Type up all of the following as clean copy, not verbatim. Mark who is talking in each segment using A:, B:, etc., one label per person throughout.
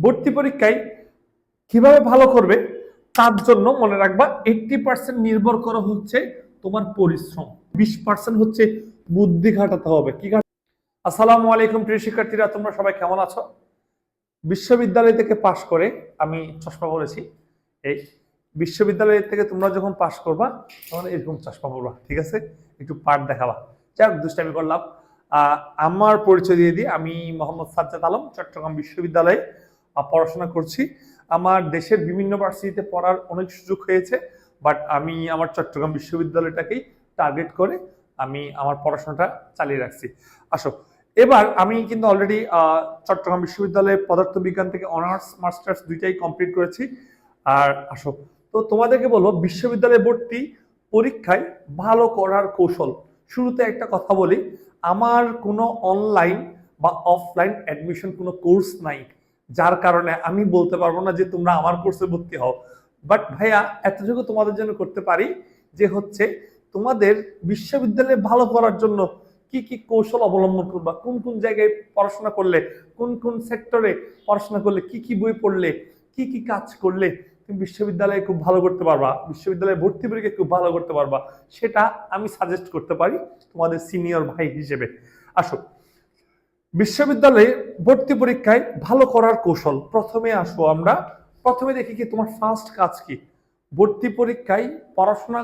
A: ভর্তি পরীক্ষায় কিভাবে ভালো করবে তার জন্য মনে রাখবা 80% নির্ভর করা হচ্ছে তোমার পরিশ্রম, 20% হচ্ছে বুদ্ধি খাটাতে হবে। আসসালামু আলাইকুম প্রিয় শিক্ষার্থীরা, তোমরা সবাই কেমন আছো? বিশ্ববিদ্যালয় থেকে পাশ করে আমি চশমা পড়েছি। এই বিশ্ববিদ্যালয় থেকে তোমরা যখন পাশ করবা তখন এরকম চশমা পড়বা, ঠিক আছে? একটু পাঠ দেখাবা। যাক, দুষ্টামি করলাম। আমার পরিচয় দিয়ে দিই, আমি মোহাম্মদ সাজ্জাদ আলম, চট্টগ্রাম বিশ্ববিদ্যালয়ে পড়াশোনা করছি। আমার দেশের বিভিন্ন ভার্সিটিতে পড়ার অনেক সুযোগ হয়েছে, বাট আমি আমার চট্টগ্রাম বিশ্ববিদ্যালয়টাকেই টার্গেট করে আমি আমার পড়াশোনাটা চালিয়ে রাখছি। আসো, এবার আমি কিন্তু অলরেডি চট্টগ্রাম বিশ্ববিদ্যালয়ে পদার্থবিজ্ঞান থেকে অনার্স মাস্টার্স দুইটাই কমপ্লিট করেছি। আর আসো, তো তোমাদেরকে বলবো বিশ্ববিদ্যালয়ে ভর্তি পরীক্ষায় ভালো করার কৌশল। শুরুতে একটা কথা বলি, আমার কোনো অনলাইন বা অফলাইন অ্যাডমিশন কোনো কোর্স নাই, যার কারণে আমি বলতে পারবো না যে তোমরা আমার কোর্সে ভর্তি হও। বাট ভাইয়া, এতটুকু তোমাদের জন্য করতে পারি যে হচ্ছে তোমাদের বিশ্ববিদ্যালয়ে ভালো করার জন্য কি কি কৌশল অবলম্বন করবা, কোন কোন জায়গায় পড়াশোনা করলে, কোন কোন সেক্টরে পড়াশোনা করলে, কি কি বই পড়লে, কি কি কাজ করলে তুমি বিশ্ববিদ্যালয়ে খুব ভালো করতে পারবা, বিশ্ববিদ্যালয়ে ভর্তি পরীক্ষায় খুব ভালো করতে পারবা, সেটা আমি সাজেস্ট করতে পারি তোমাদের সিনিয়র ভাই হিসেবে। আসো, বিশ্ববিদ্যালয়ে ভর্তি পরীক্ষায় ভালো করার কৌশল। প্রথমে দেখি কি তোমার ফার্স্ট কাজ কি। ভর্তি পরীক্ষায় পড়াশোনা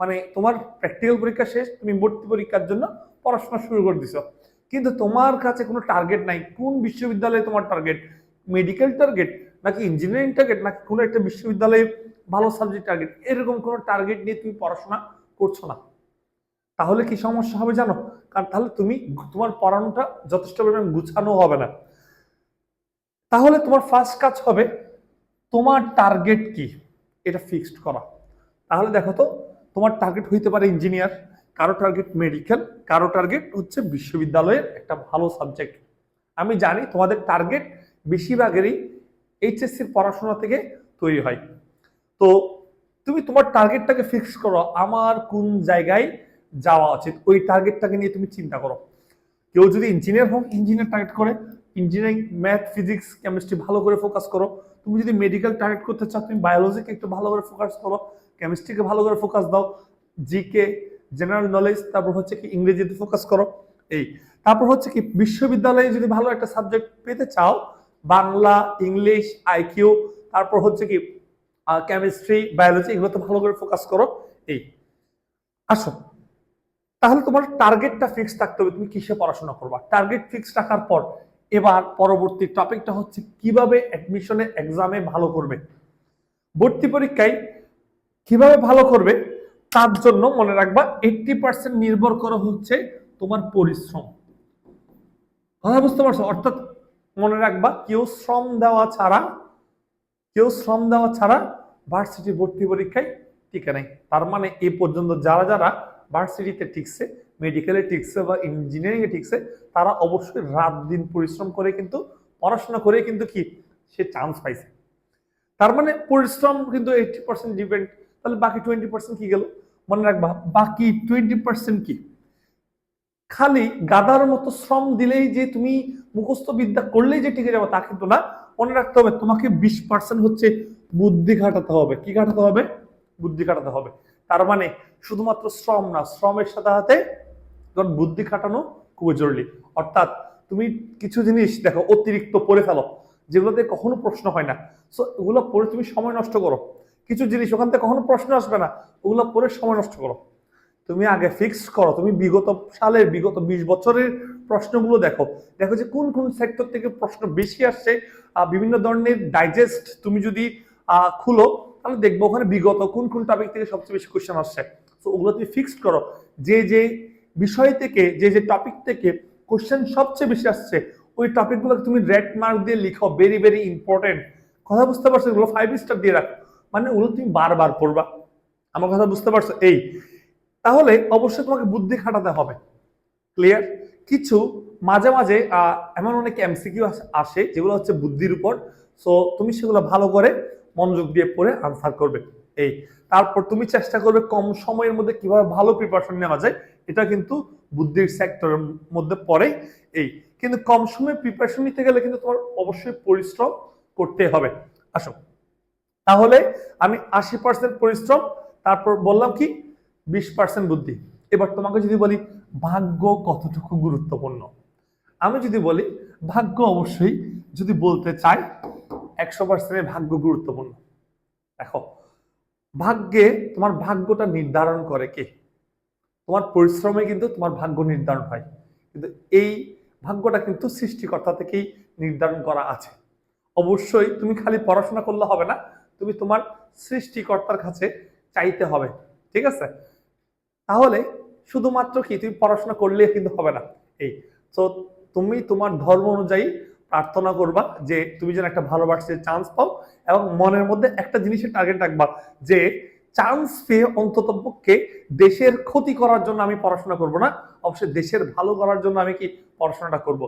A: মানে তোমার প্র্যাকটিক্যাল পরীক্ষা শেষ, তুমি ভর্তি পরীক্ষার জন্য পড়াশোনা শুরু করে দিছো, কিন্তু তোমার কাছে কোনো টার্গেট নাই। কোন বিশ্ববিদ্যালয়ে তোমার টার্গেট? মেডিকেল টার্গেট, নাকি ইঞ্জিনিয়ারিং টার্গেট, নাকি কোনো একটা বিশ্ববিদ্যালয়ে ভালো সাবজেক্ট টার্গেট? এরকম কোনো টার্গেট নিয়ে তুমি পড়াশোনা করছো না, তাহলে কি সমস্যা হবে জানো? কারণ তাহলে তোমার পড়ানোটা যথেষ্ট পরিমাণ গুছানো হবে না। তাহলে তোমার ফার্স্ট কাজ হবে তোমার টার্গেট কি এটা ফিক্সড করা। তাহলে দেখো তো, তোমার টার্গেট হইতে পারে ইঞ্জিনিয়ার, কারো টার্গেট মেডিকেল, কারো টার্গেট হচ্ছে বিশ্ববিদ্যালয়ের একটা ভালো সাবজেক্ট। আমি জানি তোমাদের টার্গেট বেশিরভাগেরই এইচএসসির পড়াশোনা থেকে তৈরি হয়। তো তুমি তোমার টার্গেটটাকে ফিক্স করো, আমার কোন জায়গায় যাওয়া উচিত, ওই টার্গেটটাকে নিয়ে তুমি চিন্তা করো। কেউ যদি ইঞ্জিনিয়ার হোক, ইঞ্জিনিয়ার টার্গেট করে ইঞ্জিনিয়ারিং, ম্যাথ, ফিজিক্স, কেমিস্ট্রি ভালো করে ফোকাস করো। তুমি যদি মেডিকেল টার্গেট করতে চাও, তুমি বায়োলজিকে একটু ভালো করে ফোকাস করো, কেমিস্ট্রিকে ভালো করে ফোকাস দাও, জিকে, জেনারেল নলেজ, তারপর হচ্ছে কি ইংরেজিতে ফোকাস করো। এই তারপর হচ্ছে কি বিশ্ববিদ্যালয়ে যদি ভালো একটা সাবজেক্ট পেতে চাও, বাংলা, ইংলিশ, আইকিউ, তারপর হচ্ছে কি কেমিস্ট্রি, বায়োলজি, এগুলোতে ভালো করে ফোকাস করো। এই আসো, তাহলে তোমার টার্গেটটা ফিক্স থাকতে হবে, তুমি কিসে পড়াশোনা করবা। টার্গেট ফিক্স রাখার পর এবার পরবর্তী টপিকটা হচ্ছে কিভাবে অ্যাডমিশনে এক্সামে ভালো করবে। ভর্তি পরীক্ষায় কিভাবে ভালো করবে তার জন্য মনে রাখবা 80% নির্ভর করা হচ্ছে তোমার পরিশ্রম। কথা বুঝতে পারছো? অর্থাৎ মনে রাখবা, কেউ শ্রম দেওয়া ছাড়া ভার্সিটি ভর্তি পরীক্ষায় টিকে নাই। তার মানে এই পর্যন্ত যারা যারা ভার্সিটিতে টিকছে, মেডিকেলে টিকছে বা ইঞ্জিনিয়ারিং এ টিকছে, তারা অবশ্যই রাত দিন পরিশ্রম করে কিন্তু পড়াশোনা করে কিন্তু কি সে চান্স পাইছে। তার মানে পরিশ্রম কিন্তু 80% ডিপেন্ড। তাহলে বাকি 20% কি গেল? মনে রাখবা, বাকি 20% কি? খালি গাদার মতো শ্রম দিলেই যে তুমি মুখস্থ বিদ্যা করলেই যে টিকে যাবে তা কিন্তু না। মনে রাখতে হবে তোমাকে 20% হচ্ছে বুদ্ধি খাটাতে হবে। কি খাটাতে হবে? বুদ্ধি খাটাতে হবে। তার মানে শুধুমাত্র শ্রম না, শ্রমের সাথে সাথে তোমার বুদ্ধি খাটানো খুবই জরুরি। অর্থাৎ তুমি কিছু জিনিস দেখো অতিরিক্ত পড়ে ফেলো, যেগুলোতে কখনো প্রশ্ন হয় না, সো ওগুলো পড়ে তুমি সময় নষ্ট করো। কিছু জিনিস ওখান থেকে কখনো প্রশ্ন আসবে না, ওগুলো পড়ে সময় নষ্ট করো। তুমি আগে ফিক্স করো, তুমি বিগত 20 বছরের প্রশ্নগুলো দেখো, দেখো যে কোন কোন সেক্টর থেকে প্রশ্ন বেশি আসছে। বিভিন্ন ধরনের ডাইজেস্ট তুমি যদি খুলো, তাহলে দেখবো ওখানে বিগত কোন কোন টপিক থেকে সবচেয়ে বেশি কোশ্চেন আসছে। তো ওগুলো তুমি ফিক্সড করো, যে যে বিষয় থেকে, যে যে টপিক থেকে কোশ্চেন সবচেয়ে বেশি আসছে, ওই টপিকগুলো তুমি রেড মার্ক দিয়ে লিখো, ভেরি ভেরি ইম্পর্টেন্ট। কথা বুঝতে পারছো? এগুলো 5 স্টার দিয়ে রাখো, মানে ওগুলো তুমি বারবার পড়বা। আমার কথা বুঝতে পারছো? তাহলে অবশ্যই তোমাকে বুদ্ধি খাটাতে হবে। ক্লিয়ার? কিছু মাঝে মাঝে এমন অনেক এমসিকিউ আসে যেগুলো হচ্ছে বুদ্ধির উপর, সো তুমি সেগুলো ভালো করে মনোযোগ দিয়ে পড়ে আনসার করবে। তারপর তুমি চেষ্টা করবে কম সময়ের মধ্যে কিভাবে ভালো প্রিপারেশন নেওয়া যায়, এটা কিন্তু বুদ্ধির সেক্টরের মধ্যে পড়ে। কিন্তু কম সময়ে প্রিপারেশন নিতে গেলে কিন্তু তোমার অবশ্যই পরিশ্রম করতে হবে। আসো, তাহলে আমি 80% পরিশ্রম, তারপর বললাম কি 20% বুদ্ধি। এবার তোমাকে যদি বলি ভাগ্য কতটুকু গুরুত্বপূর্ণ, আমি যদি বলি ভাগ্য অবশ্যই, যদি বলতে চাই 100% ভাগ্য গুরুত্বপূর্ণ। দেখো, ভাগ্যে তোমার ভাগ্যটা নির্ধারণ করে কে? তোমার পরিশ্রমে কিন্তু তোমার ভাগ্য নির্ধারণ হয়, কিন্তু এই ভাগ্যটা কিন্তু সৃষ্টিকর্তা থেকেই নির্ধারণ করা আছে। অবশ্যই তুমি খালি পড়াশোনা করলে হবে না, তুমি তোমার সৃষ্টিকর্তার কাছে চাইতে হবে, ঠিক আছে? তাহলে শুধুমাত্র কি তুমি পড়াশোনা করলে কিন্তু হবে না। এই তো তুমি তোমার ধর্ম অনুযায়ী প্রার্থনা করবা যে তুমি যেন একটা ভালো ভার্সিটির চান্স পাও, এবং মনের মধ্যে একটা জিনিসের টার্গেট রাখবা যে চান্স পেয়ে অন্তত পক্ষে দেশের ক্ষতি করার জন্য আমি পড়াশোনা করব না, অবশ্যই দেশের ভালো করার জন্য আমি কি পড়াশোনাটা করব।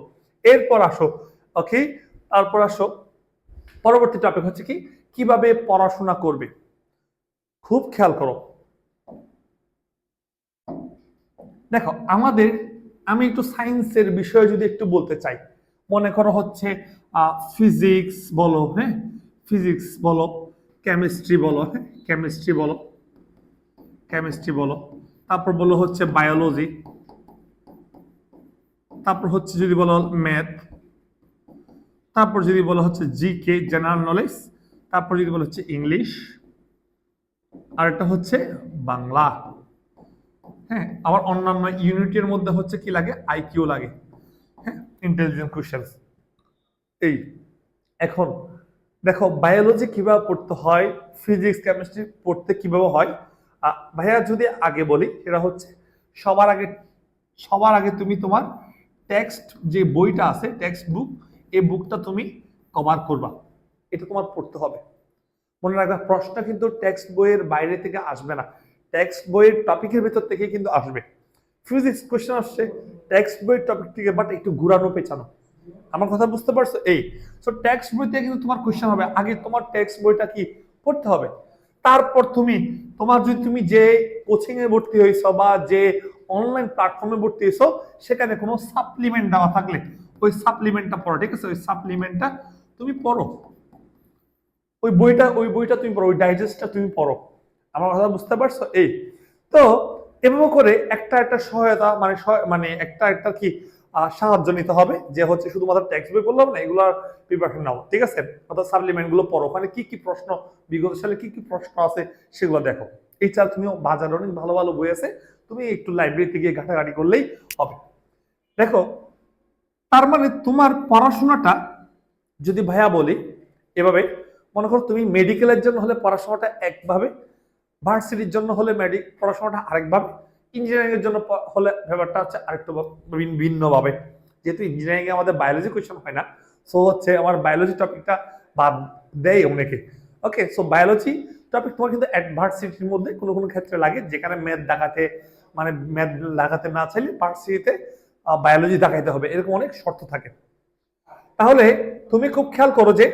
A: এরপর আসো, ওকে, তারপর আসো পরবর্তী টপিক হচ্ছে কি কিভাবে পড়াশোনা করবে। খুব খেয়াল করো, দেখো আমাদের, আমি একটু সায়েন্সের বিষয়ে যদি একটু বলতে চাই, মনে করো হচ্ছে ফিজিক্স বলো, হ্যাঁ ফিজিক্স বলো, কেমিস্ট্রি বলো, হ্যাঁ কেমিস্ট্রি বলো, কেমিস্ট্রি বলো, তারপর বলো হচ্ছে বায়োলজি, তারপর হচ্ছে যদি বলো ম্যাথ, তারপর যদি বলো হচ্ছে জিকে জেনারেল নলেজ, তারপর যদি বলো হচ্ছে ইংলিশ, আর একটা হচ্ছে বাংলা। হ্যাঁ, আবার অন্যান্য ইউনিটের মধ্যে হচ্ছে কি লাগে, আইকিউ লাগে, হ্যাঁ ইন্টেলিজেন্ট কোশ্চেনস। এই এখন দেখো বায়োলজি কিভাবে পড়তে হয়, ফিজিক্স কেমিস্ট্রি পড়তে কিভাবে হয়, ভাইয়া যদি আগে বলি সেটা হচ্ছে সবার আগে, সবার আগে তুমি তোমার টেক্সট যে বইটা আছে টেক্সট বুক, এই বুকটা তুমি কভার করবা, এটা তোমার পড়তে হবে। মনে রাখবা প্রশ্ন কিন্তু টেক্সট বইয়ের বাইরে থেকে আসবে না, টেক্সট বইয়ের টপিকের ভেতর থেকে কিন্তু আসবে। ফিজিক্স কোশ্চেন আসছে টেক্সট বইয়ের টপিক থেকে, বাট একটু ঘুরানো পেছানো। আমার কথা বুঝতে পারছো? এই সো টেক্সট বইতে কিন্তু তোমার কোশ্চেন হবে, আগে তোমার টেক্সট বইটা কি পড়তে হবে, তারপর তুমি তোমার যদি তুমি যে কোচিং এ ভর্তি হয়েছো বা যে অনলাইন প্ল্যাটফর্মে ভর্তি হয়েছো সেখানে কোনো সাপ্লিমেন্ট দেওয়া থাকলে ওই সাপ্লিমেন্টটা পড়ো, ঠিক আছে? ওই সাপ্লিমেন্টটা তুমি পড়ো, ওই বইটা তুমি পড়ো, ওই ডাইজেস্টটা তুমি পড়ো। আমার কথা বুঝতে পারছো? এই তো এভাবে করে একটা একটা সহায়তা মানে মানে একটা একটা কি সাহায্য নিতে হবে, যে হচ্ছে শুধুমাত্র টেক্সট বই পড়লাম না, এগুলোর প্রিপারেশন নাও, ঠিক আছে? অর্থাৎ সাপ্লিমেন্ট গুলো পড়ো, ওখানে কি কি প্রশ্ন বিগত সালে কি কি প্রশ্ন আছে সেগুলো দেখো। এছাড়া তুমি বাজারে অনেক ভালো ভালো বই আছে, তুমি একটু লাইব্রেরিতে গিয়ে ঘাটাঘাটি করলেই হবে। দেখো, তার মানে তোমার পড়াশোনাটা যদি ভাইয়া বলি এভাবে, মনে করো তুমি মেডিকেলের জন্য হলে পড়াশোনাটা একভাবে, ভার্সিটির জন্য হলে পড়াশোনাটা আরেকভাবে, ইঞ্জিনিয়ারিং এর জন্য হলে ব্যাপারটা হচ্ছে আরেকটু ভিন্ন ভাবে। যেহেতু ইঞ্জিনিয়ারিং এ আমাদের বায়োলজি কোয়েশ্চেন হয় না, সো হচ্ছে আমার বায়োলজি টপিকটা বাদ দেয় অনেকে। ওকে, সো বায়োলজি টপিক তোমার কিন্তু ভার্সিটির মধ্যে কোনো কোনো ক্ষেত্রে লাগে, যেখানে ম্যাথ দেখাতে মানে ম্যাথ লাগাতে না চাইলে ভার্সিটিতে বায়োলজি দেখাইতে হবে, এরকম অনেক শর্ত থাকে। তাহলে তুমি খুব খেয়াল করো যে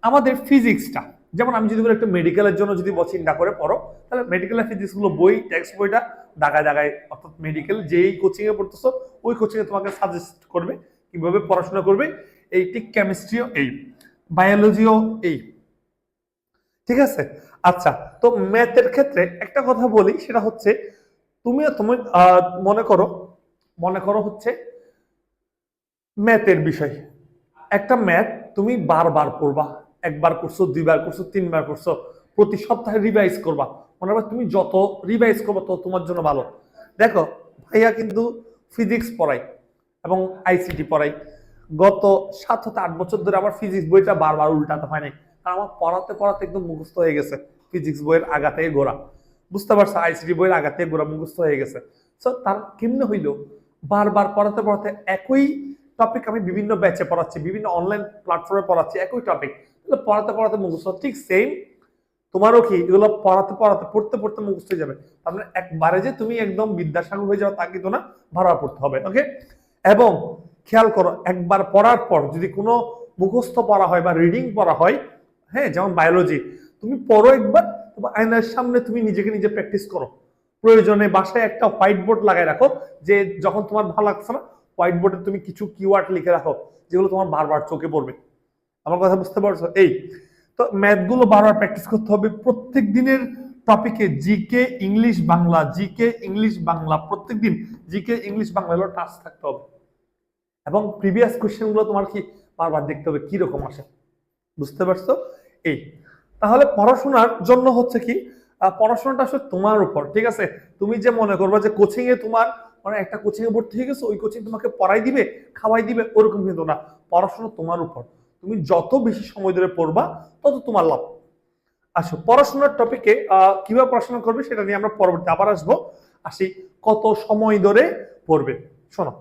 A: আমাদের ফিজিক্সটা, যেমন আমি যদি বলি একটা মেডিকেলের জন্য যদি চিন্তা করে পড়ো, তাহলে মেডিকেলের ফিজিক্স গুলো বই টেক্সট বইটা দাগায় দাগায়, অর্থাৎ মেডিকেল যেই কোচিং এ পড়তেছো ওই কোচিং এ তোমাকে সাজেস্ট করবে কিভাবে পড়াশোনা করবে। এই ঠিক কেমিস্ট্রিও এই, বায়োলজিও এই, ঠিক আছে? আচ্ছা, তো ম্যাথের ক্ষেত্রে একটা কথা বলি, সেটা হচ্ছে তুমি মনে করো হচ্ছে ম্যাথের বিষয়, একটা ম্যাথ তুমি বারবার পড়বা, একবার করছো, দুইবার করছো, তিনবার করছো, প্রতি সপ্তাহে রিভাইজ করবা। মনে রাখবা তুমি যত রিভাইজ করবা তত তোমার জন্য ভালো। দেখো ভাইয়া কিন্তু ফিজিক্স পড়াই এবং আইসিটি পড়াই, গত 7 থেকে 8 বছর ধরে আমার ফিজিক্স বইটা বারবার উল্টাতে হয় নাই, কারণ আমার পড়াতে পড়াতে একদম মুখস্থ হয়ে গেছে ফিজিক্স বইয়ের আগা থেকে গোড়া। বুঝতে পারছো? আইসিটি বইয়ের আগা থেকে গোড়া মুখস্থ হয়ে গেছে। সো তার কেমনে হইলো, বারবার পড়াতে পড়াতে একই টপিক আমি বিভিন্ন ব্যাচে পড়াচ্ছি, বিভিন্ন অনলাইন প্ল্যাটফর্মে পড়াচ্ছি একই টপিক, তাহলে পড়াতে পড়াতে মুখস্থ। ঠিক সেম তোমারও কি এগুলো পড়াতে পড়াতে পড়তে পড়তে মুখস্থ হয়ে যাবে। তার মানে একবারে যে তুমি একদম বিদ্যাসাগর হয়ে যাও তা কিন্তু না, ভাড়া পড়তে হবে। ওকে, এবং খেয়াল করো একবার পড়ার পর যদি কোনো মুখস্থ পড়া হয় বা রিডিং পড়া হয়, হ্যাঁ যেমন বায়োলজি, তুমি পড়ো একবার, তোমার আয়নার সামনে তুমি নিজেকে নিজে প্র্যাকটিস করো। প্রয়োজনে বাসায় একটা হোয়াইট বোর্ড লাগাই রাখো, যে যখন তোমার ভালো লাগছে না হোয়াইট বোর্ডে তুমি কিছু কিওয়ার্ড লিখে রাখো যেগুলো তোমার বারবার চোখে পড়বে। আমার কথা বুঝতে পারছো? এই তো ম্যাথগুলো বারবার প্র্যাকটিস করতে হবে প্রত্যেক দিনের টপিকে। GK English Bangla, GK English Bangla, প্রত্যেকদিন জিকে ইংলিশ বাংলা হলো টাস্ক থাকতে হবে। এবং প্রিভিয়াস কোশ্চেন গুলো তোমার কি বারবার দেখতে হবে কি রকম আসে, বুঝতে পারছো? এই তাহলে পড়াশোনার জন্য হচ্ছে কি, পড়াশোনাটা আসলে তোমার উপর, ঠিক আছে? তুমি যে মনে করবে যে কোচিং এ তোমার মানে একটা কোচিং এ ভর্তি হয়ে গেছো, ওই কোচিং তোমাকে পড়াই দিবে খাওয়াই দিবে, ওরকম কিন্তু না। পড়াশোনা তোমার উপর, তুমি যত বেশি সময় ধরে পড়বা তত তোমার লাভ। আসো পড়াশোনার টপিকে কিভাবে পড়াশোনা করবে সেটা নিয়ে আমরা পরবর্তী আবার আসবো। আসি কত সময় ধরে পড়বে। শোনো,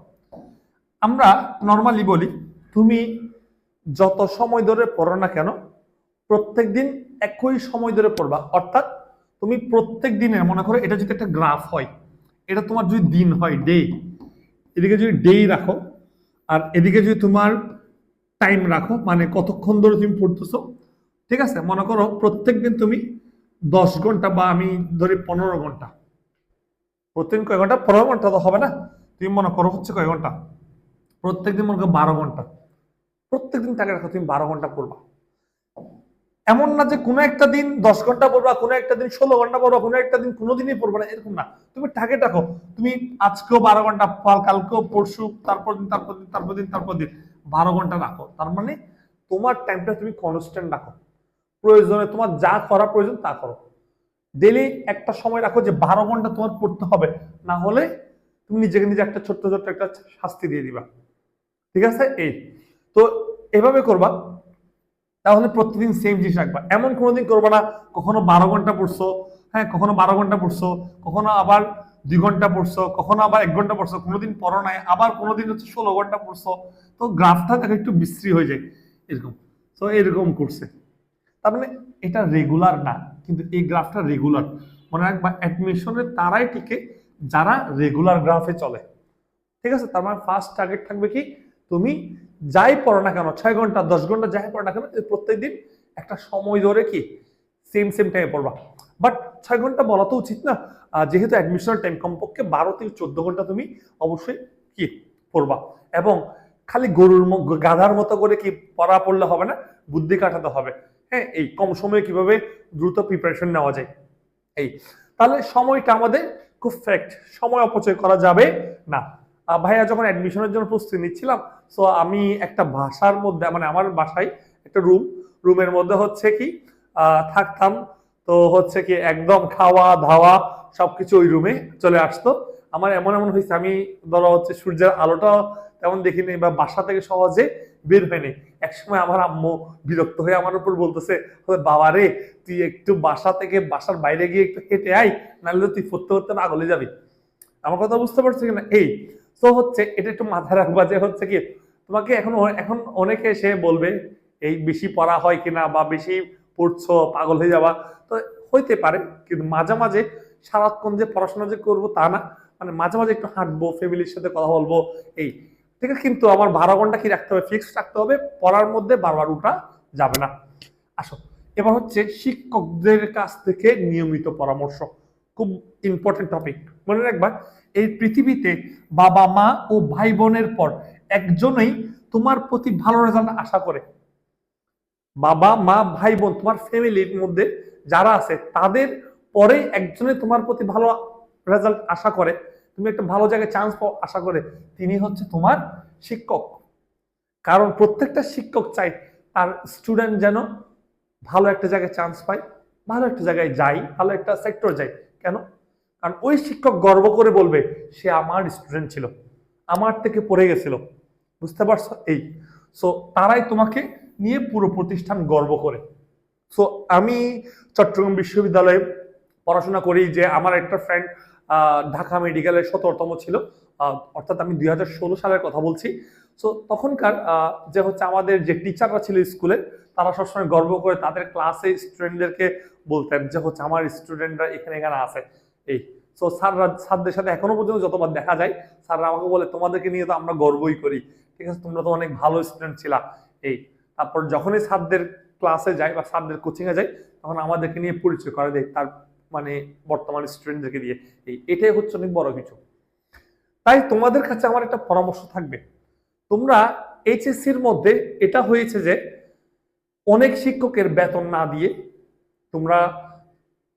A: আমরা নর্মালি বলি তুমি যত সময় ধরে পড়ো না কেন প্রত্যেকদিন একই সময় ধরে পড়বা। অর্থাৎ তুমি প্রত্যেক দিনের মনে করো এটা যদি একটা গ্রাফ হয়, এটা তোমার যদি দিন হয় ডে, এদিকে যদি ডে রাখো আর এদিকে যদি তোমার টাইম রাখো, মানে কতক্ষণ ধরে তুমি পড়তেছো, ঠিক আছে? মনে করো প্রত্যেকদিন তুমি 10 ঘন্টা বা আমি ধরি 15 ঘন্টা, প্রতিদিন কয় ঘন্টা? 15 ঘন্টা তো হবে না, তুমি মনে করো হচ্ছে কয় ঘন্টা? প্রত্যেকদিন মনে করো 12 ঘন্টা। প্রত্যেকদিন টাকা রাখো তুমি 12 ঘন্টা পড়বা। এমন না যে কোনো একটা দিন 10 ঘন্টা পড়বা, কোনো একটা দিন 16 ঘন্টা পড়বা, কোনো একটা দিন কোনোদিনই পড়বা না, এরকম না। তুমি টার্গেট রাখো, তুমি আজকেও 12 ঘন্টা, কালকেও, পরশু, তারপর দিন, তারপর দিন, তারপর দিন, তারপর দিন 12 ঘন্টা রাখো। তার মানে তোমার টাইমটা তুমি কনস্ট্যান্ট রাখো। প্রয়োজনে তোমার যা করা প্রয়োজন তা করো। ডেলি একটা সময় রাখো যে 12 ঘন্টা তোমার পড়তে হবে, না হলে তুমি নিজেকে নিজে একটা ছোট্ট ছোট্ট একটা শাস্তি দিয়ে দিবা, ঠিক আছে? এই তো এভাবে করবা, তাহলে প্রতিদিন সেম জিনিস রাখবা। এমন কোনোদিন করবা না কখনো 12 ঘন্টা পড়ছো, হ্যাঁ কখনো 12 ঘন্টা পড়ছো, কখনো আবার 2 ঘন্টা পড়ছো, কখনো আবার 1 ঘন্টা পড়ছো, কোনোদিন পড়ো নাই, আবার কোনোদিন হচ্ছে 16 ঘন্টা পড়ছো। তো গ্রাফটা দেখো একটু বিশ্রী হয়ে যায় এরকম। তো এরকম করছে, তার মানে এটা রেগুলার না, কিন্তু এই গ্রাফটা রেগুলার। মনে রাখবা অ্যাডমিশনের তারাই টিকে যারা রেগুলার গ্রাফে চলে, ঠিক আছে? তার মানে ফার্স্ট টার্গেট থাকবে কি, তুমি যাই পড়ো না কেন 6 ঘন্টা 10 ঘন্টা যাই পড়ো না কেন প্রত্যেকদিন একটা সময় ধরে কি সেম সেম টাইমে পড়বা। বাট 6 ঘন্টা বলা তো উচিত না, যেহেতু অ্যাডমিশনের টাইম কমপক্ষে 12 থেকে 14 ঘন্টা তুমি অবশ্যই কি পড়বা। এবং খালি গাধার মতো করে কি পড়া পড়লে হবে না, বুদ্ধি কাটাতে হবে। হ্যাঁ, এই কম সময়ে কিভাবে দ্রুত প্রিপারেশন নেওয়া যায়। এই তাহলে সময়টা আমাদের খুব ফ্যাক্ট, সময় অপচয় করা যাবে না। ভাইয়া যখন অ্যাডমিশনের জন্য প্রস্তুতি নিচ্ছিলাম, সো আমি একটা বাসার মধ্যে মানে আমার বাসায় একটা রুমের মধ্যে হচ্ছে কি থাকতাম। তো হচ্ছে কি একদম খাওয়া ধাওয়া সবকিছু ওই রুমে চলে আসতো। আমার এমন এমন হয়েছে আমি ধরো হচ্ছে সূর্যের আলোটা তেমন দেখিনি বা বাসা থেকে সহজে বের হয়নি। একসময় আমার আম্মু বিরক্ত হয়ে আমার উপর বলতেছে, বাবা রে তুই একটু বাসা থেকে বাসার বাইরে গিয়ে একটু হেঁটে আয়, নাহলে তুই পড়তে পড়তে পাগলে যাবি। আমার কথা বুঝতে পারছো কিনা? এই তো হচ্ছে এটা একটু মাথায় রাখবা যে হচ্ছে কি তোমাকে এখন এখন অনেকে এসে বলবে এই বেশি পড়া হয় কিনা বা বেশি পড়ছো পাগল হয়ে যাবা। তো হইতে পারে, কিন্তু মাঝে মাঝে সারাক্ষণ যে পড়াশোনা যে করবো তা না, মানে মাঝে মাঝে একটু হাঁটবো, ফ্যামিলির সাথে কথা বলবো, এই ঠিক আছে। কিন্তু আমার 12 ঘন্টা কি রাখতে হবে, ফিক্সড রাখতে হবে, পড়ার মধ্যে বারবার উঠা যাবে না। আসো এবার হচ্ছে শিক্ষকদের কাছ থেকে নিয়মিত পরামর্শ, খুব ইম্পর্টেন্ট টপিক। মনে রাখবা এই পৃথিবীতে বাবা মা ও ভাই বোনের পর একজনই তোমার প্রতি ভালো রেজাল্ট আশা করে। বাবা মা ভাই বোন তোমার ফ্যামিলির মধ্যে যারা আছে তাদের পরে একজনে তোমার প্রতি ভালো রেজাল্ট আশা করে, তুমি একটা ভালো জায়গায় চান্স পাও আশা করে, তিনি হচ্ছে তোমার শিক্ষক। কারণ প্রত্যেকটা শিক্ষক চাই তার স্টুডেন্ট যেন ভালো একটা জায়গায় চান্স পায়, ভালো একটা জায়গায় যাই, ভালো একটা সেক্টর যাই। কেন? কারণ ওই শিক্ষক গর্ব করে বলবে সে আমার স্টুডেন্ট ছিল, আমার থেকে পড়ে গেছিল, বুঝতে পারছো? এই সো তারাই তোমাকে নিয়ে পুরো প্রতিষ্ঠান গর্ব করে। সো আমি চট্টগ্রাম বিশ্ববিদ্যালয়ে পড়াশোনা করি, যে আমার একটা ফ্রেন্ড ঢাকা মেডিকেলের 17তম ছিল, অর্থাৎ আমি 2016 সালের কথা বলছি। সো তখনকার যে হচ্ছে আমাদের যে টিচাররা ছিল স্কুলে, তারা সবসময় গর্ব করে তাদের ক্লাসে স্টুডেন্টদেরকে বলতেন যে হচ্ছে আমার স্টুডেন্টরা এখানে এখানে আছে। এই সো স্যারদের সাথে এখনো পর্যন্ত যতবার দেখা যায় স্যাররা আমাকে বলে তোমাদেরকে নিয়ে তো আমরা গর্বই করি, ঠিক আছে, তোমরা তো অনেক ভালো স্টুডেন্ট ছিলা। এই তারপর যখনই স্যারদের ক্লাসে যাই বা স্যারদের কোচিং এ যাই তখন আমাদেরকে নিয়ে পরিচয় করে দেয় তার মানে বর্তমান স্টুডেন্টদেরকে দিয়ে। এটাই হচ্ছে অনেক বড় কিছু। তাই তোমাদের কাছে আমার একটা পরামর্শ থাকবে, তোমরা এইচএসসির মধ্যে এটা হয়েছে যে অনেক শিক্ষকের বেতন না দিয়ে তোমরা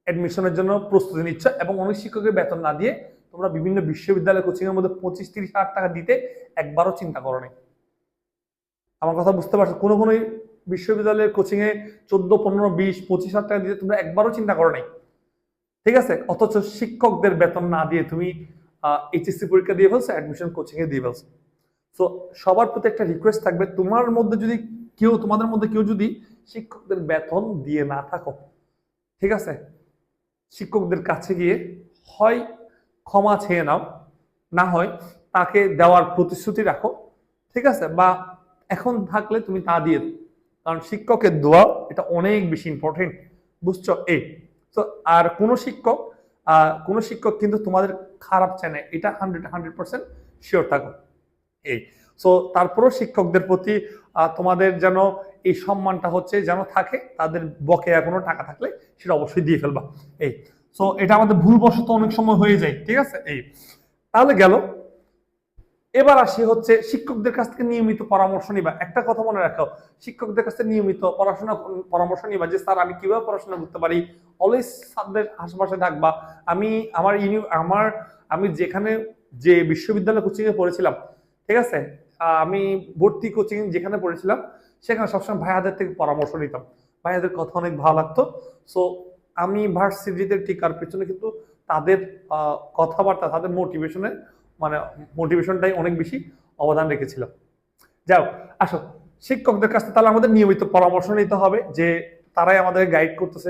A: অ্যাডমিশনের জন্য প্রস্তুতি নিচ্ছ, এবং অনেক শিক্ষকের বেতন না দিয়ে তোমরা বিভিন্ন বিশ্ববিদ্যালয় কোচিং এর মধ্যে 25-30 হাজার টাকা দিতে একবারও চিন্তা করো নাই। আমার কথা বুঝতে পারছো? কোনো কোনো বিশ্ববিদ্যালয়ের কোচিং এ 14, 15, 20, 25 হাজার টাকা দিতে তোমরা একবারও চিন্তা করো নাই, ঠিক আছে? অথচ শিক্ষকদের বেতন না দিয়ে তুমি এইচএসসি পরীক্ষা দিয়ে ফেলছো, অ্যাডমিশন কোচিং এ দিয়ে ফেলছো। তো সবার প্রতি একটা রিকোয়েস্ট থাকবে, তোমাদের মধ্যে কেউ যদি শিক্ষকদের বেতন দিয়ে না থাকো, ঠিক আছে, শিক্ষকদের কাছে গিয়ে হয় ক্ষমা চেয়ে নাও, না হয় তাকে দেওয়ার প্রতিশ্রুতি রাখো, ঠিক আছে? বা এখন থাকলে তুমি তা দিয়ে দাও, কারণ শিক্ষকের দোয়া এটা অনেক বেশি ইম্পর্টেন্ট, বুঝছো? তো আর কোনো শিক্ষক কিন্তু তোমাদের খারাপ চায় না, এটা 100% শিওর থাকো। সো তারপরও শিক্ষকদের প্রতি তোমাদের যেন এই সম্মানটা হচ্ছে যেন থাকে, তাদের বকেয়া কোনো টাকা থাকলে সেটা অবশ্যই দিয়ে ফেলবা। সো এটা আমাদের ভুলবশত অনেক সময় হয়ে যায়, ঠিক আছে? তাহলে গেল। এবার আসি হচ্ছে শিক্ষকদের কাছ থেকে নিয়মিত পরামর্শ নিবা। একটা কথা মনে রাখো, শিক্ষকদের কাছ থেকে নিয়মিত পরামর্শ নিবা যে স্যার আমি কিভাবে পড়াশোনা করতে পারি। অলওয়েজ স্যারদের আশেপাশে থাকবা। আমি যেখানে যে বিশ্ববিদ্যালয় কোচিং এ পড়েছিলাম, ঠিক আছে, আমি ভর্তি কোচিং যেখানে পড়েছিলাম সেখানে সবসময় ভাইয়াদের থেকে পরামর্শ নিতাম। ভাইয়াদের কথা অনেক ভালো লাগতো। সো আমি ভার্সিটিতে টিকার পেছনে কিন্তু তাদের কথাবার্তা, তাদের মোটিভেশনটাই অনেক বেশি অবদান রেখেছিল। যাও, আসো শিক্ষকদের কাছ থেকে তাহলে আমাদের নিয়মিত পরামর্শ নিতে হবে যে তারাই আমাদের গাইড করতেছে।